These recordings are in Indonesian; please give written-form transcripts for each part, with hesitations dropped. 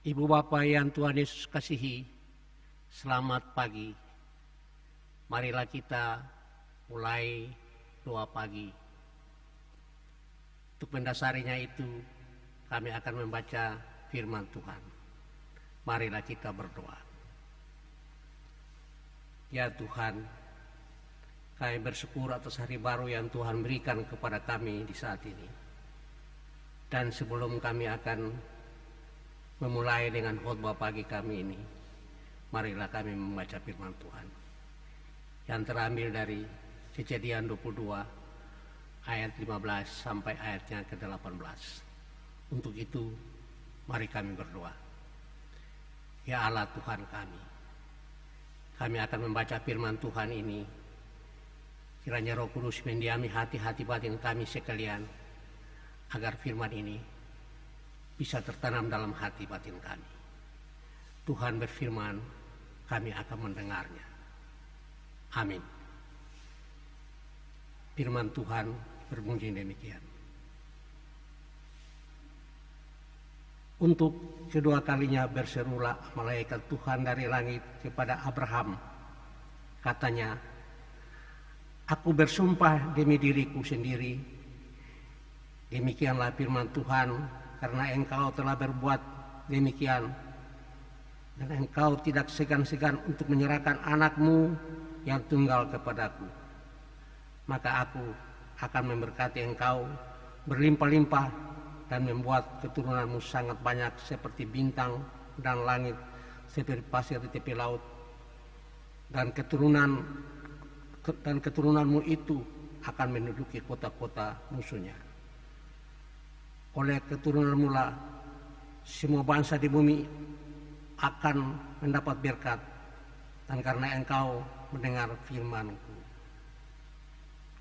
Ibu Bapa yang Tuhan Yesus kasihi, selamat pagi. Marilah kita mulai doa pagi. Untuk mendasarinya itu, kami akan membaca firman Tuhan. Marilah kita berdoa. Ya Tuhan, kami bersyukur atas hari baru yang Tuhan berikan kepada kami di saat ini. Dan sebelum kami akan memulai dengan khotbah pagi kami ini, marilah kami membaca firman Tuhan yang terambil dari Kejadian 22 ayat 15 sampai ayatnya ke-18. Untuk itu, mari kami berdoa. Ya Allah Tuhan kami akan membaca firman Tuhan ini. Kiranya Roh Kudus mendiami hati-hati batin kami sekalian, agar firman ini bisa tertanam dalam hati batin kami. Tuhan berfirman, kami akan mendengarnya. Amin. Firman Tuhan berbunyi demikian. Untuk kedua kalinya berserulah malaikat Tuhan dari langit kepada Abraham. Katanya, aku bersumpah demi diriku sendiri, demikianlah firman Tuhan, karena engkau telah berbuat demikian, dan engkau tidak segan-segan untuk menyerahkan anakmu yang tunggal kepadaku, maka aku akan memberkati engkau berlimpah-limpah dan membuat keturunanmu sangat banyak seperti bintang dan langit, seperti pasir di tepi laut, dan keturunanmu itu akan menduduki kota-kota musuhnya. Oleh keturunanmu lah semua bangsa di bumi akan mendapat berkat, dan karena engkau mendengar firman-Ku.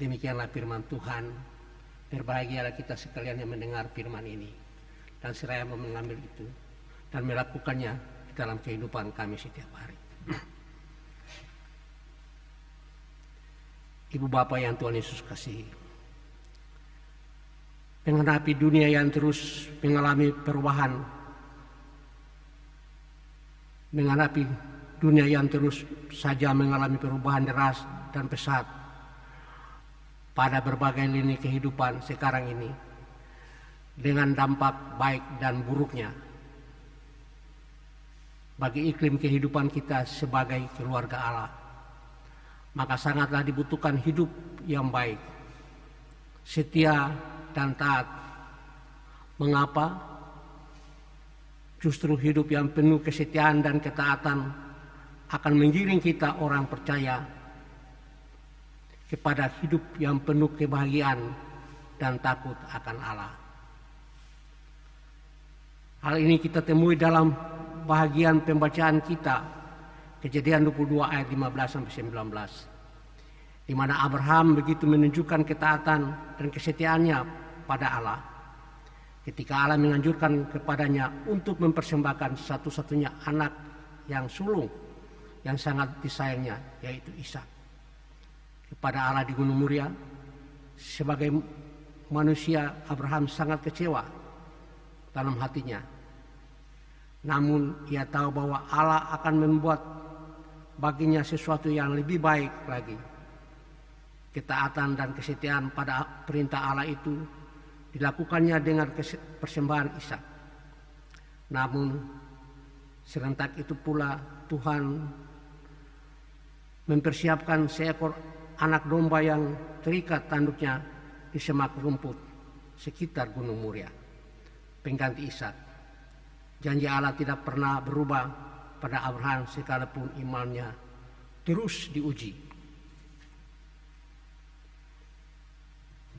Demikianlah firman Tuhan. Berbahagialah kita sekalian yang mendengar firman ini dan seraya mengambil itu dan melakukannya di dalam kehidupan kami setiap hari. Ibu Bapa yang Tuhan Yesus kasihi, menghadapi dunia yang terus mengalami perubahan, menghadapi dunia yang terus saja mengalami perubahan deras dan pesat pada berbagai lini kehidupan sekarang ini, dengan dampak baik dan buruknya bagi iklim kehidupan kita sebagai keluarga Allah, maka sangatlah dibutuhkan hidup yang baik, setia dan taat. Mengapa? Justru hidup yang penuh kesetiaan dan ketaatan akan menggiring kita orang percaya kepada hidup yang penuh kebahagiaan dan takut akan Allah. Hal ini kita temui dalam bahagian pembacaan kita, Kejadian 22 ayat 15-19, di mana Abraham begitu menunjukkan ketaatan dan kesetiaannya pada Allah ketika Allah menganjurkan kepadanya untuk mempersembahkan satu-satunya anak yang sulung yang sangat disayangnya, yaitu Ishak, kepada Allah di Gunung Moria. Sebagai manusia, Abraham sangat kecewa dalam hatinya. Namun ia tahu bahwa Allah akan membuat baginya sesuatu yang lebih baik lagi. Ketaatan dan kesetiaan pada perintah Allah itu dilakukannya dengan persembahan Ishak. Namun serentak itu pula Tuhan mempersiapkan seekor anak domba yang terikat tanduknya di semak rumput sekitar Gunung Moria, pengganti Ishak. Janji Allah tidak pernah berubah pada Abraham sekalipun imannya terus diuji.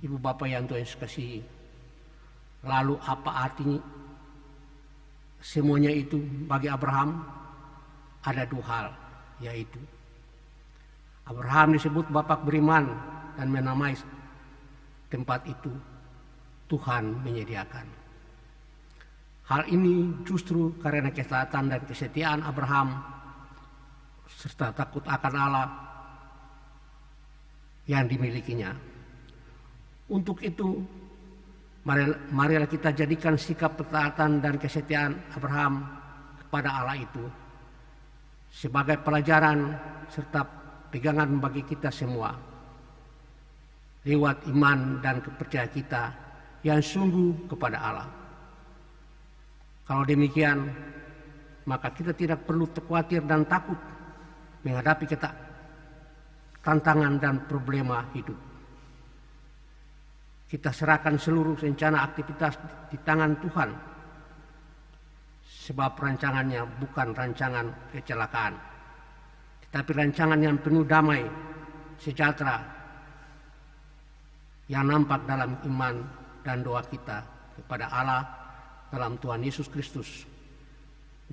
Ibu Bapa yang Tuhan Yesus kasihi, lalu apa artinya semuanya itu bagi Abraham? Ada dua hal, yaitu Abraham disebut bapak beriman dan menamai tempat itu Tuhan menyediakan. Hal ini justru karena ketaatan dan kesetiaan Abraham serta takut akan Allah yang dimilikinya. Untuk itu, marilah kita jadikan sikap ketaatan dan kesetiaan Abraham kepada Allah itu sebagai pelajaran serta pegangan bagi kita semua lewat iman dan kepercayaan kita yang sungguh kepada Allah. Kalau demikian, maka kita tidak perlu khawatir dan takut menghadapi tantangan dan problema hidup. Kita serahkan seluruh rencana aktivitas di tangan Tuhan, sebab rancangannya bukan rancangan kecelakaan, tetapi rancangan yang penuh damai, sejahtera, yang nampak dalam iman dan doa kita kepada Allah dalam Tuhan Yesus Kristus,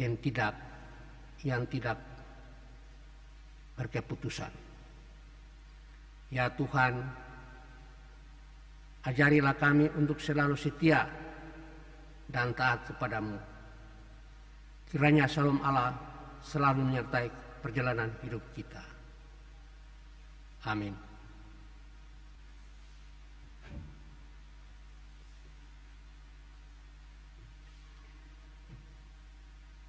dan yang tidak berkeputusan. Ya Tuhan, ajarilah kami untuk selalu setia dan taat kepadamu. Kiranya shalom Allah selalu menyertai perjalanan hidup kita. Amin.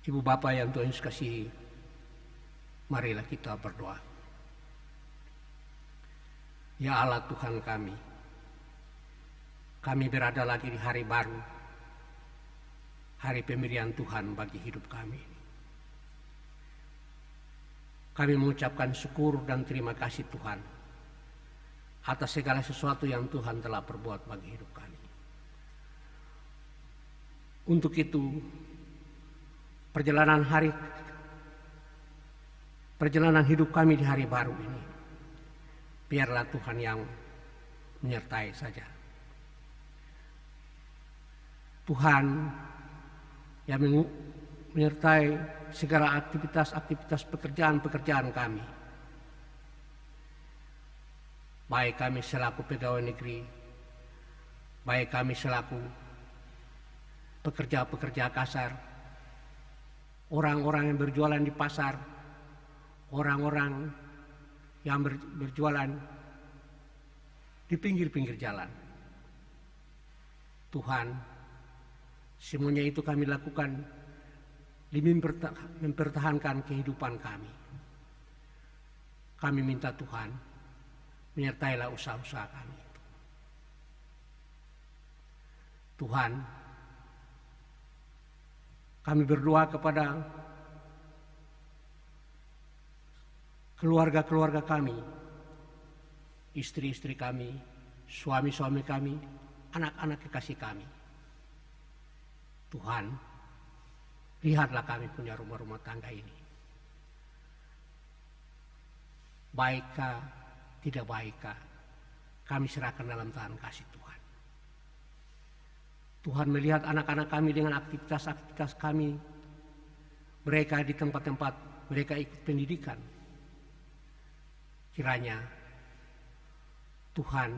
Ibu Bapa yang Tuhan Yesus kasihi, marilah kita berdoa. Ya Allah Tuhan kami berada lagi di hari baru, hari pemberian Tuhan bagi hidup kami. Kami mengucapkan syukur dan terima kasih Tuhan atas segala sesuatu yang Tuhan telah perbuat bagi hidup kami. Untuk itu, perjalanan hidup kami di hari baru ini, biarlah Tuhan yang menyertai saja. Tuhan yang menyertai segala aktivitas pekerjaan kami. Baik kami selaku pegawai negeri, baik kami selaku pekerja kasar, orang-orang yang berjualan di pasar, orang-orang yang berjualan di pinggir-pinggir jalan. Tuhan, semuanya itu kami lakukan demi mempertahankan kehidupan kami. Kami minta Tuhan, menyertailah usaha-usaha kami. Tuhan, kami berdoa kepada keluarga-keluarga kami, istri-istri kami, suami-suami kami, anak-anak kekasih kami. Tuhan, lihatlah kami punya rumah-rumah tangga ini. Baikkah, tidak baikkah, kami serahkan dalam tangan kasih Tuhan. Tuhan melihat anak-anak kami dengan aktivitas-aktivitas kami. Mereka di tempat-tempat mereka ikut pendidikan. Kiranya Tuhan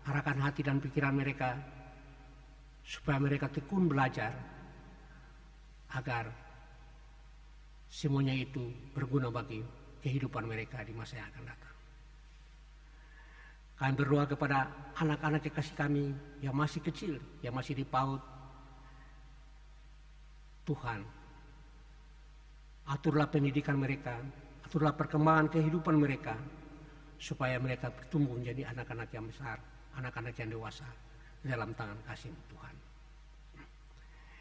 arahkan hati dan pikiran mereka supaya mereka tekun belajar agar semuanya itu berguna bagi kehidupan mereka di masa yang akan datang. Kami berdoa kepada anak-anak kekasih kami yang masih kecil, yang masih di PAUD. Tuhan, aturlah pendidikan mereka, aturlah perkembangan kehidupan mereka, supaya mereka bertumbuh menjadi anak-anak yang besar, anak-anak yang dewasa dalam tangan kasih Tuhan.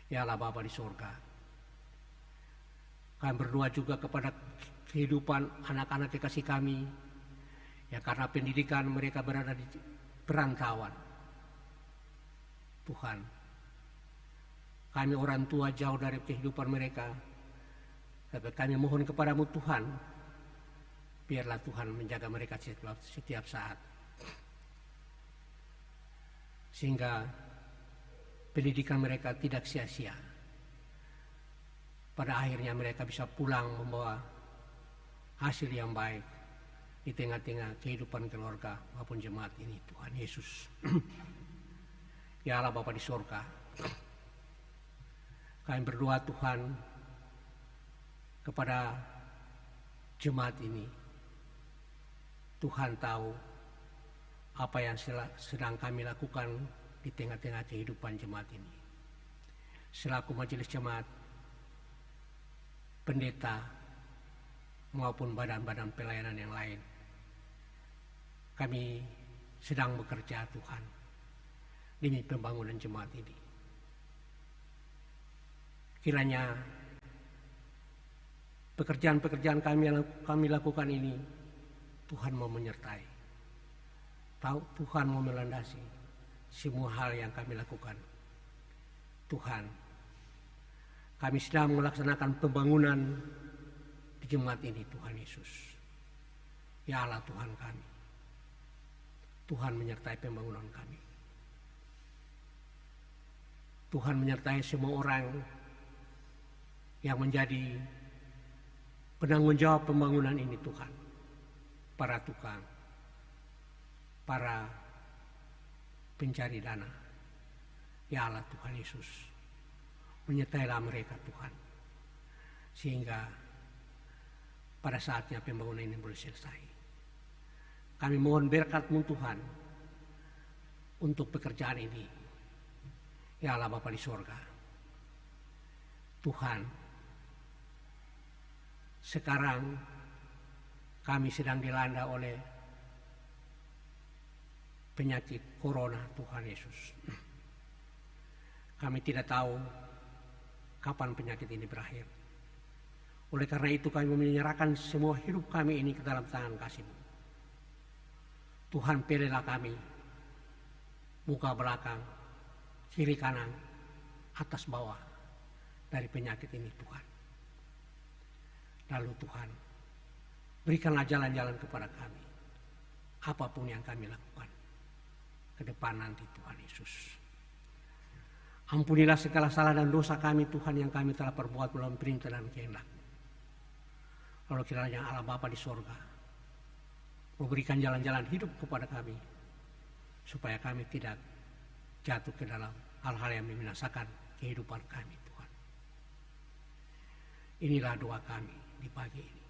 Ya Allah Bapa di surga, kami berdoa juga kepada kehidupan anak-anak kekasih kami, ya karena pendidikan mereka berada di perantauan. Tuhan, kami orang tua jauh dari kehidupan mereka, tapi kami mohon kepadamu Tuhan, biarlah Tuhan menjaga mereka setiap saat, sehingga pendidikan mereka tidak sia-sia. Pada akhirnya mereka bisa pulang membawa hasil yang baik di tengah-tengah kehidupan keluarga maupun jemaat ini, Tuhan Yesus. Ya Allah Bapa di surga, kami berdoa Tuhan kepada jemaat ini. Tuhan tahu apa yang sedang kami lakukan di tengah-tengah kehidupan jemaat ini. Selaku majelis jemaat, pendeta maupun badan-badan pelayanan yang lain. Kami sedang bekerja Tuhan demi pembangunan jemaat ini. Kiranya pekerjaan-pekerjaan kami lakukan ini Tuhan mau menyertai. Tuhan mau melandasi semua hal yang kami lakukan. Tuhan, kami sedang melaksanakan pembangunan di jemaat ini, Tuhan Yesus. Ya Allah Tuhan kami. Tuhan menyertai pembangunan kami. Tuhan menyertai semua orang yang menjadi penanggung jawab pembangunan ini, Tuhan. Para tukang, para pencari dana. Ya Allah Tuhan Yesus, menyertailah mereka Tuhan. Sehingga pada saatnya pembangunan ini boleh selesai. Kami mohon berkat-Mu Tuhan untuk pekerjaan ini. Ya Allah Bapa di sorga. Tuhan, sekarang kami sedang dilanda oleh penyakit corona, Tuhan Yesus. Kami tidak tahu kapan penyakit ini berakhir. Oleh karena itu kami menyerahkan semua hidup kami ini ke dalam tangan kasih-Mu. Tuhan, pilihlah kami, muka belakang, kiri kanan, atas bawah, dari penyakit ini Tuhan. Lalu Tuhan, berikanlah jalan-jalan kepada kami, apapun yang kami lakukan ke depan nanti Tuhan Yesus. Ampunilah segala salah dan dosa kami Tuhan yang kami telah perbuat dalam perintah dan kehendak-Mu. Lalu kiranya Allah Bapa di sorga memberikan jalan-jalan hidup kepada kami, supaya kami tidak jatuh ke dalam hal-hal yang membinasakan kehidupan kami Tuhan. Inilah doa kami di pagi ini.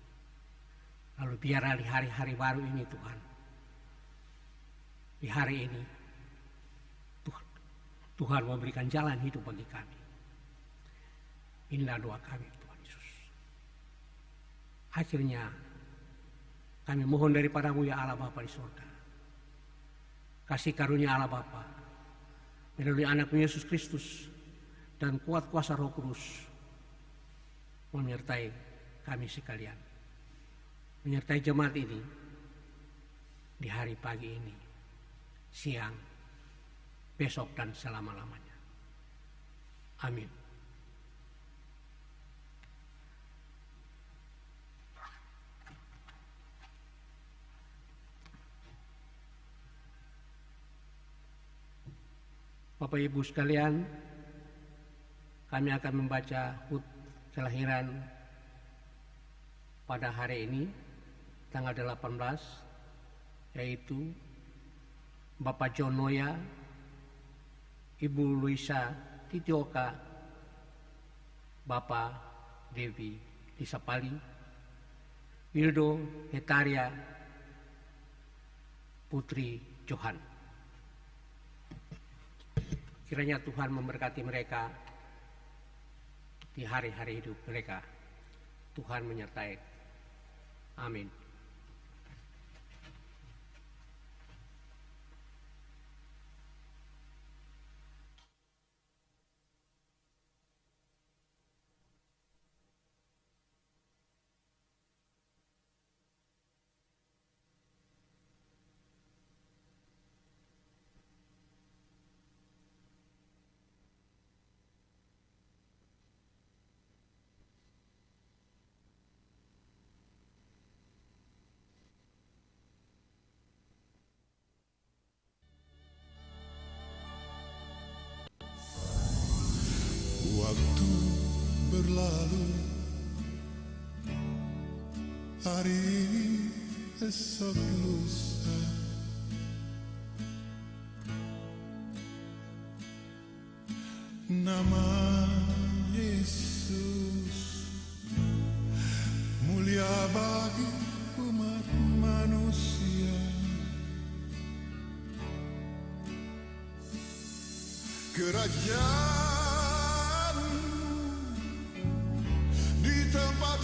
Lalu biarlah di hari-hari baru ini Tuhan, di hari ini Tuhan memberikan jalan hidup bagi kami. Inilah doa kami Tuhan Yesus. Akhirnya kami mohon daripada-Mu ya Allah Bapa di surga. Kasih karunia Allah Bapa melalui anak-Mu Yesus Kristus dan kuat kuasa Roh Kudus menyertai kami sekalian. Menyertai jemaat ini di hari pagi ini, siang, besok dan selama-lamanya. Amin. Bapak Ibu sekalian, kami akan membaca hut kelahiran pada hari ini, tanggal 18, yaitu Bapak John Noya, Ibu Luisa Titioka, Bapak Devi Lisapali, Wildo Hetaria, Putri Johan. Kiranya Tuhan memberkati mereka di hari-hari hidup mereka. Tuhan menyertai. Amin. Waktu berlalu, hari esok lusa, nama Yesus mulia bagi umat manusia. Kerajaan di tempat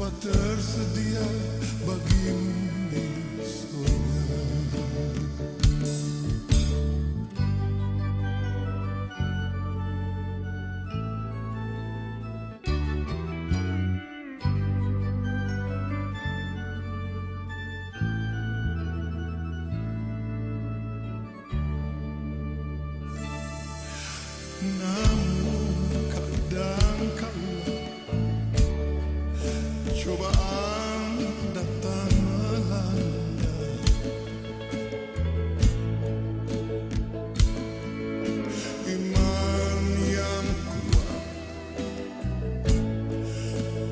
tempat tersedia bagimu di surga. Namun kadang-kala cobaan datang melanda, iman yang kuat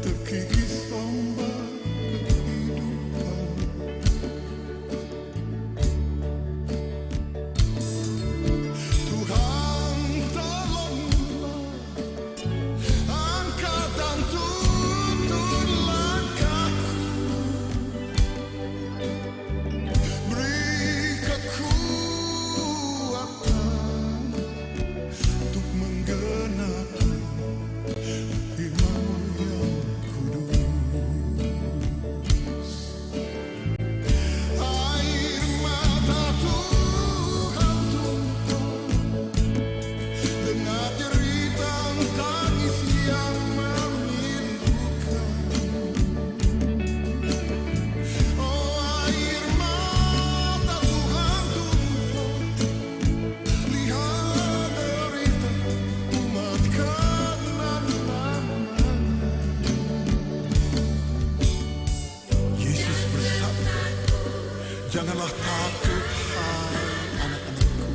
terkikis ombak kehidupan. Tuhan tolonglah, angkat dan tuntun langkahku, beri kekuatan untuk menggenapi firman-Mu yang kudus. Air mata Tuhan tumpah, dengar derita tangis yang memilukan. Oh, air mata Tuhan tumpah, lihat derita umat kanan-kanan. Yesus bersabda, janganlah takut, hai anak-anakku.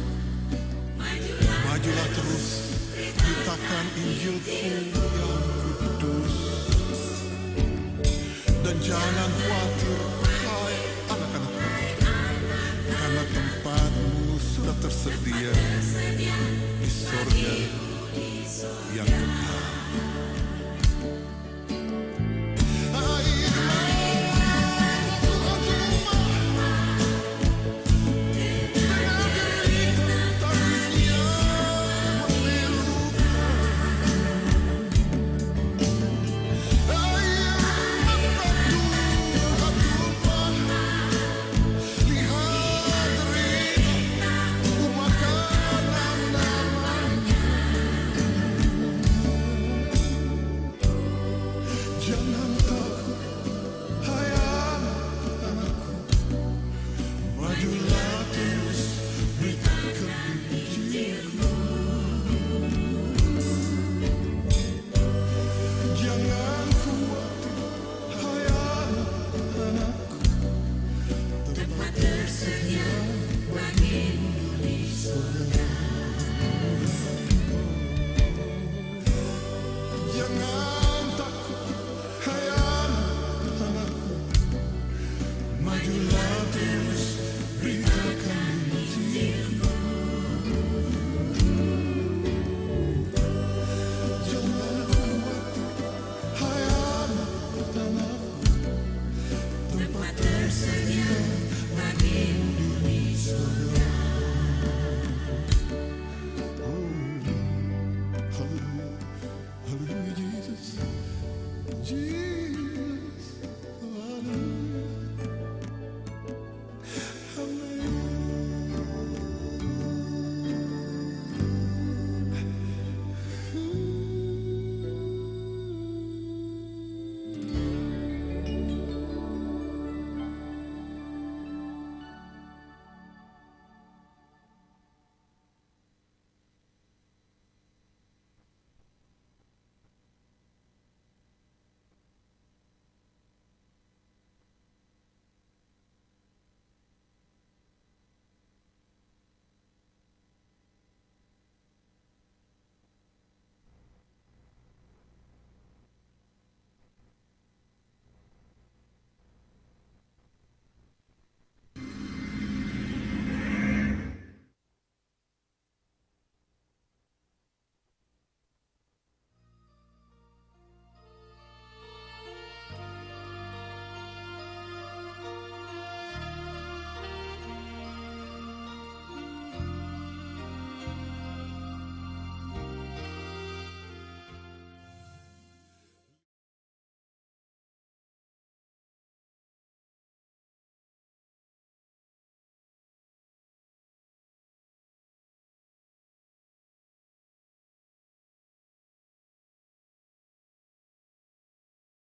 Majulah terus, beritakan Injilku yang kudus. Dan jangan khawatir, hai anak-anakku, karena tempatmu sudah tersedia di sorga yang kekal.